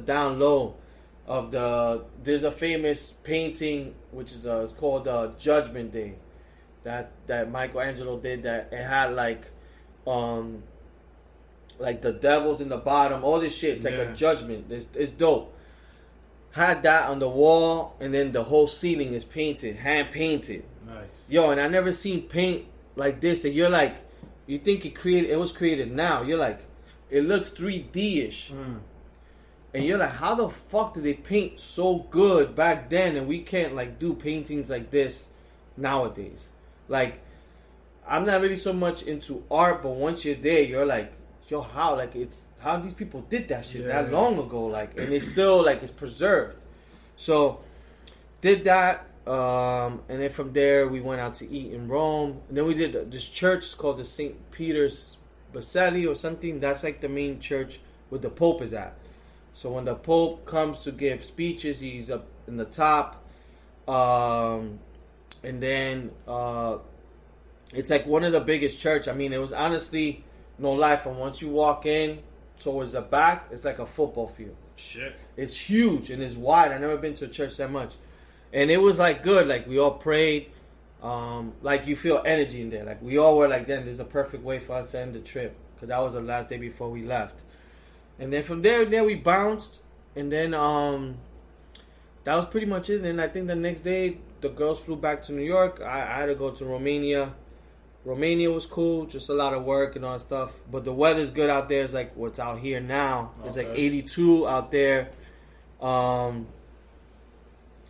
down low of there's a famous painting which is it's called Judgment Day that Michelangelo did, that it had like the devils in the bottom, all this shit. It's like a judgment. It's dope. Had that on the wall, and then the whole ceiling is painted, hand painted. Nice. Yo, and I never seen paint like this. That you're like, you think it was created now. You're like, it looks 3D-ish. And you're like, how the fuck did they paint so good back then, and we can't like do paintings like this nowadays? Like, I'm not really so much into art, but once you're there, you're like, yo, how these people did that shit that long ago, like, and it's still like it's preserved. So did that, and then from there we went out to eat in Rome, and then we did this church. It's called the St. Peter's Basilica or something. That's like the main church where the Pope is at. So when the Pope comes to give speeches, he's up in the top, and then it's like one of the biggest church. I mean, it was honestly, no lie, from once you walk in towards the back, it's like a football field. Shit. It's huge and it's wide. I've never been to a church that much. And it was like good. Like we all prayed. Like you feel energy in there. Like we all were like, then this is a perfect way for us to end the trip. Because that was the last day before we left. And then from there we bounced. And then that was pretty much it. And then I think the next day the girls flew back to New York. I had to go to Romania. Romania was cool, just a lot of work and all that stuff. But the weather's good out there. It's like what's out here now. It's like 82 out there.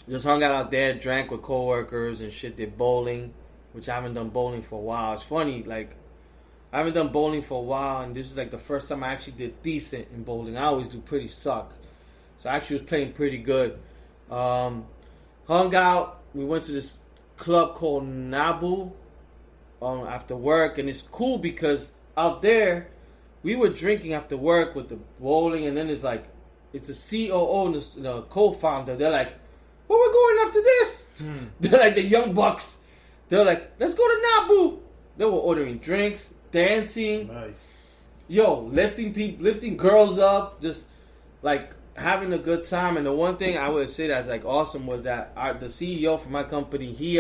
Just hung out there, drank with coworkers and shit. Did bowling, which I haven't done bowling for a while. It's funny, like I haven't done bowling for a while, and this is like the first time I actually did decent in bowling. I always do pretty suck. So I actually was playing pretty good. Hung out. We went to this club called Nabu. After work, and it's cool because out there we were drinking after work with the bowling, and then it's the COO and the co-founder. They're like, where we going after this? They're like the young bucks. They're like, let's go to Nabu. They were ordering drinks, dancing, nice, yo, lifting girls up, just like having a good time. And the one thing I would say that's like awesome was that the CEO for my company, he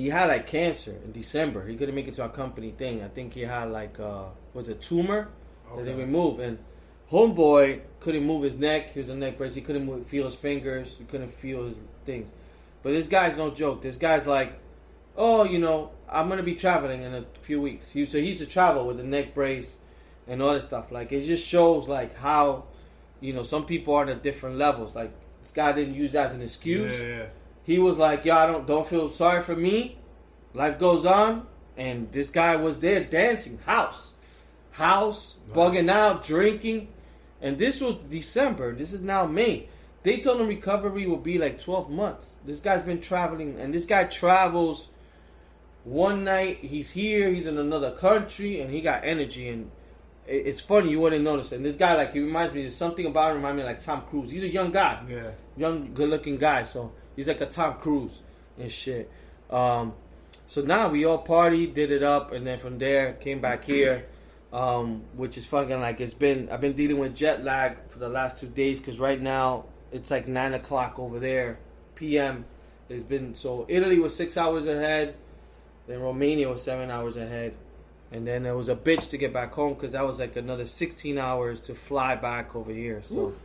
had like cancer in December. He couldn't make it to our company thing. I think he had like was a tumor that they removed. And homeboy couldn't move his neck. He was a neck brace. He couldn't feel his fingers. He couldn't feel his things. But this guy's no joke. This guy's like, oh, I'm gonna be traveling in a few weeks. He used to travel with a neck brace and all this stuff. Like it just shows like how, some people are at different levels. Like this guy didn't use that as an excuse. Yeah. He was like, yo, don't feel sorry for me. Life goes on. And this guy was there dancing. House. Nice. Bugging out, drinking. And this was December. This is now May. They told him recovery will be like 12 months. This guy's been traveling. And this guy travels one night. He's here. He's in another country. And he got energy. And it's funny. You wouldn't notice. And this guy, like, he reminds me. There's something about him remind me of like Tom Cruise. He's a young guy. Yeah. Young, good-looking guy. So he's like a Tom Cruise and shit. So now we all partied, did it up, and then from there came back here, which is fucking like I've been dealing with jet lag for the last 2 days because right now it's like 9 o'clock over there, p.m. So Italy was 6 hours ahead, then Romania was 7 hours ahead, and then it was a bitch to get back home because that was like another 16 hours to fly back over here. So. Oof.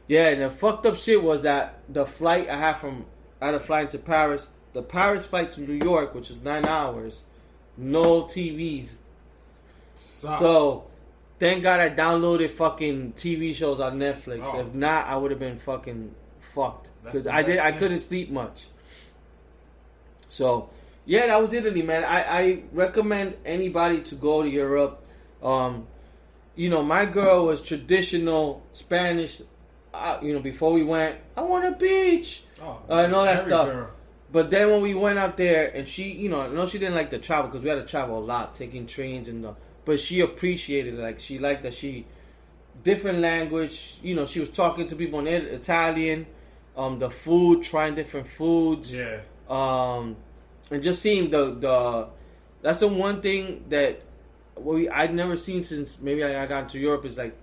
Yeah, and the fucked up shit was that the flight I had to fly into Paris. The Paris flight to New York, which was 9 hours, no TVs. So, thank God I downloaded fucking TV shows on Netflix. Oh. If not, I would have been fucking fucked because I couldn't sleep much. So, yeah, that was Italy, man. I recommend anybody to go to Europe. My girl was traditional Spanish. Before we went, I want a beach, and all that stuff. Girl. But then when we went out there, and she, I know she didn't like the travel because we had to travel a lot, taking trains but she appreciated it. Like she liked that different language. She was talking to people in Italian, the food, trying different foods. Yeah. And just seeing that's the one thing that I'd never seen since maybe I got into Europe is like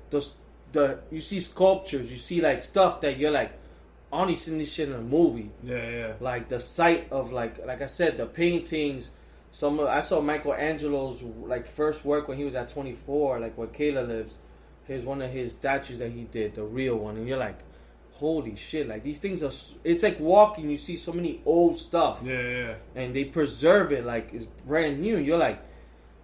you see sculptures, you see like stuff that you're like, I only seen this shit in a movie. Yeah. Like the sight of like I said, the paintings. I saw Michelangelo's like first work when he was at 24, like where Kayla lives. Here's one of his statues that he did, the real one, and you're like, holy shit! Like these things are. It's like walking. You see so many old stuff. Yeah. And they preserve it like it's brand new. You're like,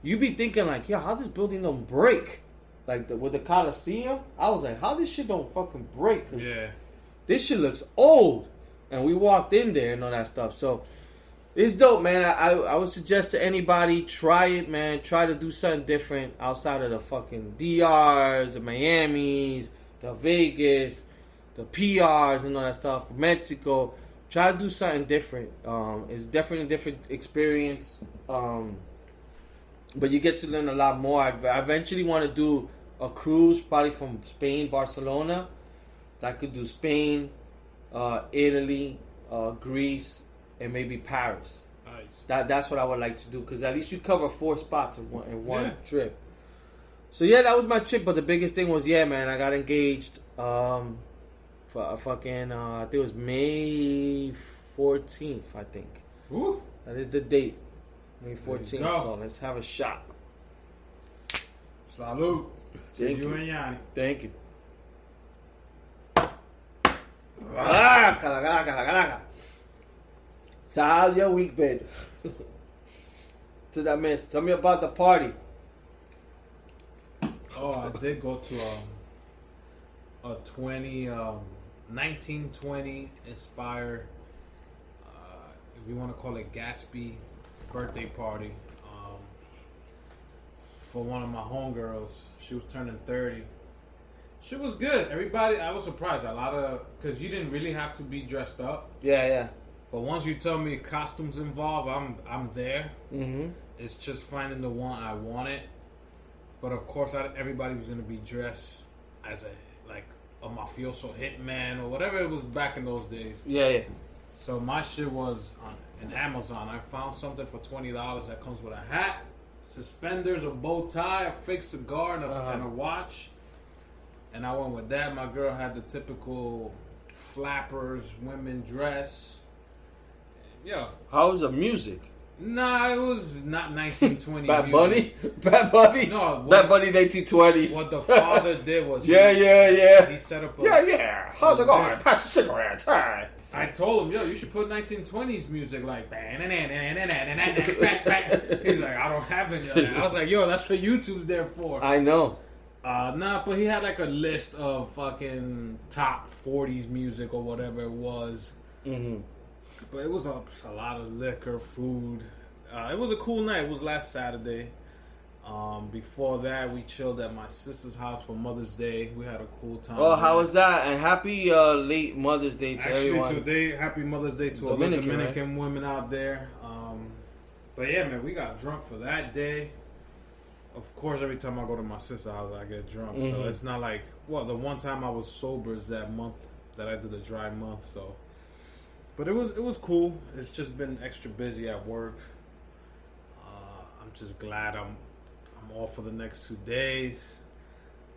you be thinking like, yeah, how this building don't break? Like with the Coliseum, I was like, how this shit don't fucking break? Cause this shit looks old. And we walked in there and all that stuff. So it's dope, man. I would suggest to anybody, try it, man. Try to do something different outside of the fucking DRs, the Miamis, the Vegas, the PRs and all that stuff. Mexico. Try to do something different. It's definitely a different experience. But you get to learn a lot more. I eventually want to do a cruise, probably from Spain, Barcelona. I could do Spain, Italy, Greece, and maybe Paris. Nice. That's what I would like to do, because at least you cover 4 spots in one trip. So yeah, that was my trip. But the biggest thing was, man, I got engaged. For a fucking, I think it was May 14th. I think. Ooh. That is the date. May 14th. So let's have a shot. Salud. Thank you. And Yanni. Thank you. Caraca. So how's your week been? To that man, tell me about the party. Oh, I did go to a 1920 inspired, if you want to call it Gatsby, birthday party for one of my homegirls. She was turning 30. She was good. Everybody, I was surprised. Because you didn't really have to be dressed up. Yeah. But once you tell me costumes involved, I'm there. Mm-hmm. It's just finding the one I wanted. But of course, everybody was gonna be dressed as a mafioso hitman or whatever it was back in those days. Yeah. So my shit was on Amazon. I found something for $20 that comes with a hat, suspenders, a bow tie, a fake cigar, and a watch. And I went with that. My girl had the typical flappers, women dress. Yeah. How was the music? Nah, it was not 1920. Bad Bunny? No. Bad Bunny 1920s. What the father did was... Yeah. He set up a... Yeah. How's it going? Pass the cigarette. Hi. I told him, yo, you should put 1920s music like... He's like, I don't have any of that. I was like, yo, that's what YouTube's there for. I know. But he had like a list of fucking top 40s music or whatever it was. Mm-hmm. But it was a lot of liquor, food. It was a cool night. It was last Saturday. Before that, we chilled at my sister's house for Mother's Day. We had a cool time. Oh, how was that? And happy late Mother's Day to everyone. Actually, today, happy Mother's Day to all the Dominican women out there. But yeah, man, we got drunk for that day. Of course, every time I go to my sister's house, I get drunk. Mm-hmm. So it's not like, the one time I was sober is that month that I did the dry month. So, but it was cool. It's just been extra busy at work. I'm just glad I'm off for the next 2 days,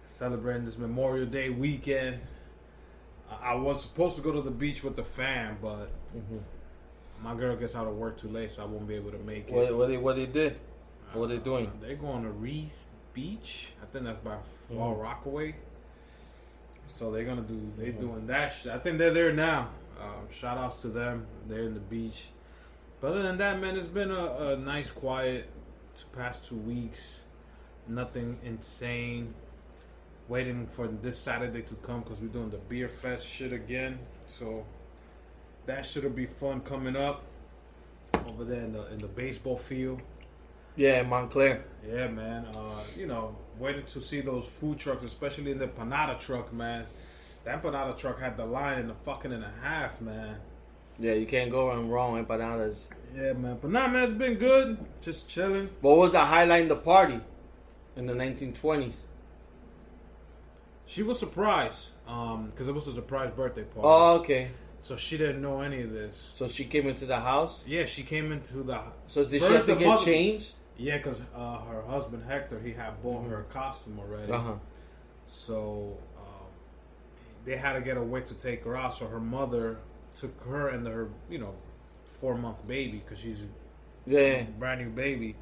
celebrating this Memorial Day weekend. I was supposed to go to the beach with the fam, but my girl gets out of work too late, so I won't be able to make it. What they did? What are they doing? They're going to Reese Beach. I think that's by Fall Rockaway. So they're doing that shit. I think they're there now. Shout outs to them. They're in the beach. But other than that, man, it's been a nice, quiet past 2 weeks. Nothing insane. Waiting for this Saturday to come because we're doing the beer fest shit again. So that shit'll be fun coming up over there in the baseball field. Yeah, Montclair. Yeah, man. Waiting to see those food trucks, especially in the panada truck, man. That panada truck had the line in a half, man. Yeah, you can't go wrong with empanadas. Yeah, man. But nah, man, it's been good. Just chilling. What was the highlight in the party in the 1920s? She was surprised because it was a surprise birthday party. Oh, okay. So she didn't know any of this. So she came into the house? Yeah, she came into the house. So did she have to get changed? Yeah, because her husband, Hector, he had bought her costume already. Uh-huh. So they had to get a way to take her out, so her mother took her and her 4-month baby, because she's a brand new baby.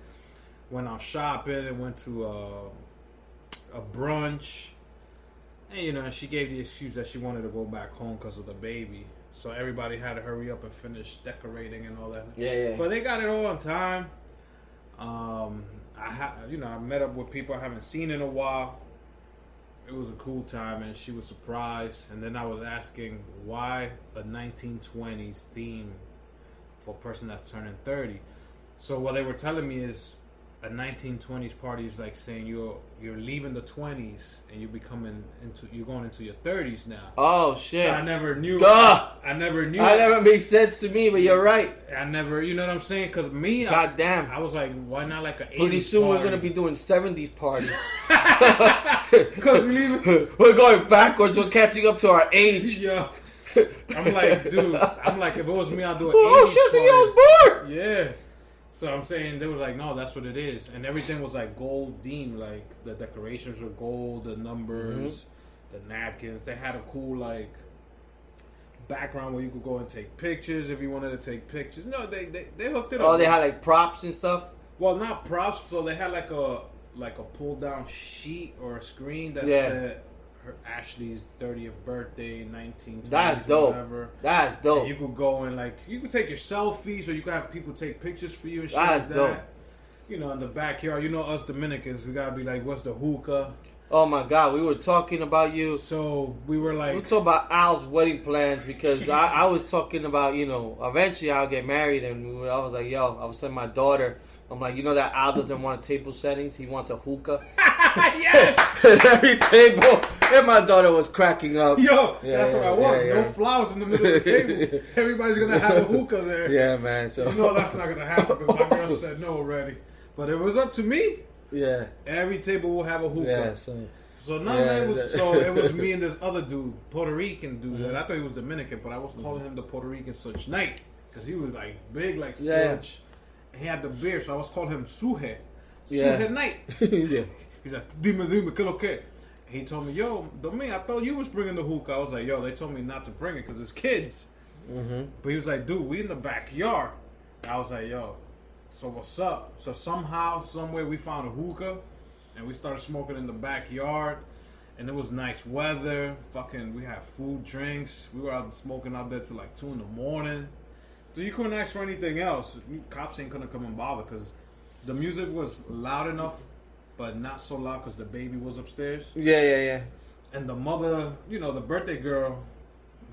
Went out shopping and went to a brunch, and she gave the excuse that she wanted to go back home because of the baby. So everybody had to hurry up and finish decorating and all that. Yeah. But they got it all on time. I met up with people I haven't seen in a while. It was a cool time, and she was surprised. And then I was asking why a 1920s theme for a person that's turning 30. So what they were telling me is a 1920s party is like saying you're leaving the 20s and you're going into your 30s now. Oh shit! So I never knew. Duh! I never knew. That never made sense to me, but you're right. I never, you know what I'm saying? Because me, goddamn, I was like, why not like an 80s pretty soon party? we're gonna be doing 70s party. Because we're going backwards. We're catching up to our age. Yeah. I'm like, dude. I'm like, if it was me, I'd do an 80s oh shit! party. I was born. Yeah. So I'm saying, they was like, no, that's what it is. And everything was like gold themed. Like the decorations were gold, the numbers, the napkins. They had a cool like background where you could go and take pictures if you wanted to take pictures. No, they hooked it up. Oh, they had like props and stuff? Well, not props. So they had like a pull down sheet or a screen that said Ashley's 30th birthday, 1920s. That's dope. Whatever. That's dope. And you could go and you could take your selfies, or you could have people take pictures for you and shit That's like dope. that. In the backyard. Us Dominicans, we gotta be like, what's the hookah? Oh my God, we were talking about you. So we were like, we were talking about Al's wedding plans, because I was talking about, eventually I'll get married, and I was like, I was telling my daughter, I'm like, that Al doesn't want table settings, he wants a hookah. yes! At every table, and my daughter was cracking up. That's what I want. No flowers in the middle of the table. Everybody's gonna have a hookah there. Yeah, man. So that's not gonna happen, because my girl said no already. But if it was up to me, every table will have a hookah. Yeah, so none of that was. So it was me and this other dude, Puerto Rican dude. That I thought he was Dominican, but I was calling him the Puerto Rican Such Knight, because he was like big like Such. And he had the beard, so I was calling him Suje. Suje Knight. He's like, dime, que lo que? He told me, yo, Domi, I thought you was bringing the hookah. I was like, yo, they told me not to bring it because it's kids. But he was like, dude, we in the backyard. And I was like, yo, so what's up? So somehow, somewhere, we found a hookah, and we started smoking in the backyard, and it was nice weather. We had food, drinks. We were out smoking out there till like 2 a.m. So you couldn't ask for anything else. Cops ain't gonna come and bother, because the music was loud enough, but not so loud because the baby was upstairs. Yeah. And the mother, the birthday girl,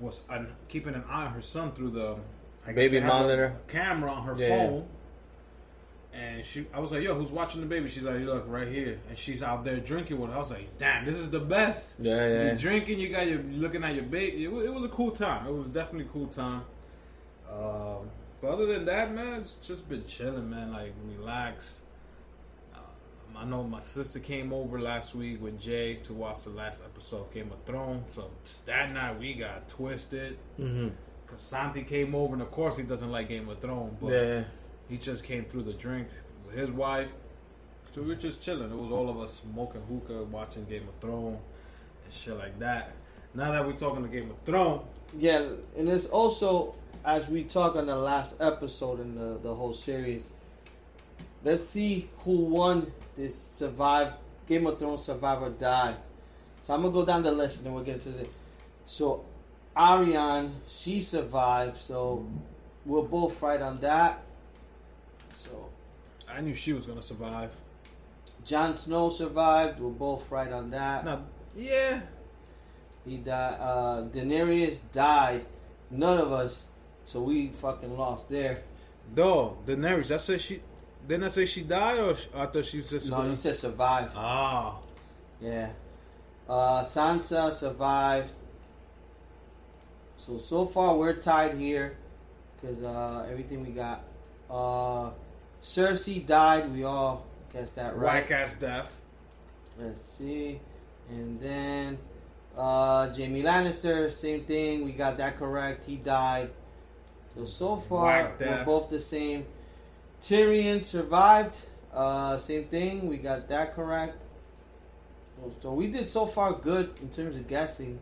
was keeping an eye on her son through the baby monitor camera on her phone. And I was like, yo, who's watching the baby? She's like, look, right here. And she's out there drinking with her. I was like, damn, this is the best. Yeah. You're drinking, you're looking at your baby. It was a cool time. It was definitely a cool time. But other than that, man, it's just been chilling, man. Like, relaxed. I know my sister came over last week with Jay to watch the last episode of Game of Thrones. So that night we got twisted. Because Santi came over, and of course he doesn't like Game of Thrones. But he just came through the drink with his wife. So we were just chilling. It was all of us smoking hookah, watching Game of Thrones and shit like that. Now that we're talking to Game of Thrones. Yeah, and it's also, as we talk on the last episode in the whole series, let's see who won this Game of Thrones Survive or Die. So I'm going to go down the list and then we'll get to it. So Ariane, she survived. So we're both right on that. So I knew she was going to survive. Jon Snow survived. We're both right on that. Yeah. He died. Daenerys died. None of us. So we fucking lost there. No, Daenerys. Didn't I say she died, or I thought she just... No, you said survived. Ah. Yeah. Sansa survived. So far we're tied here. Because everything we got. Cersei died. We all guessed that right. Whack-ass death. Let's see. And then Jaime Lannister, same thing. We got that correct. He died. So far we're both the same. Tyrion survived. Same thing. We got that correct. So we did so far good in terms of guessing.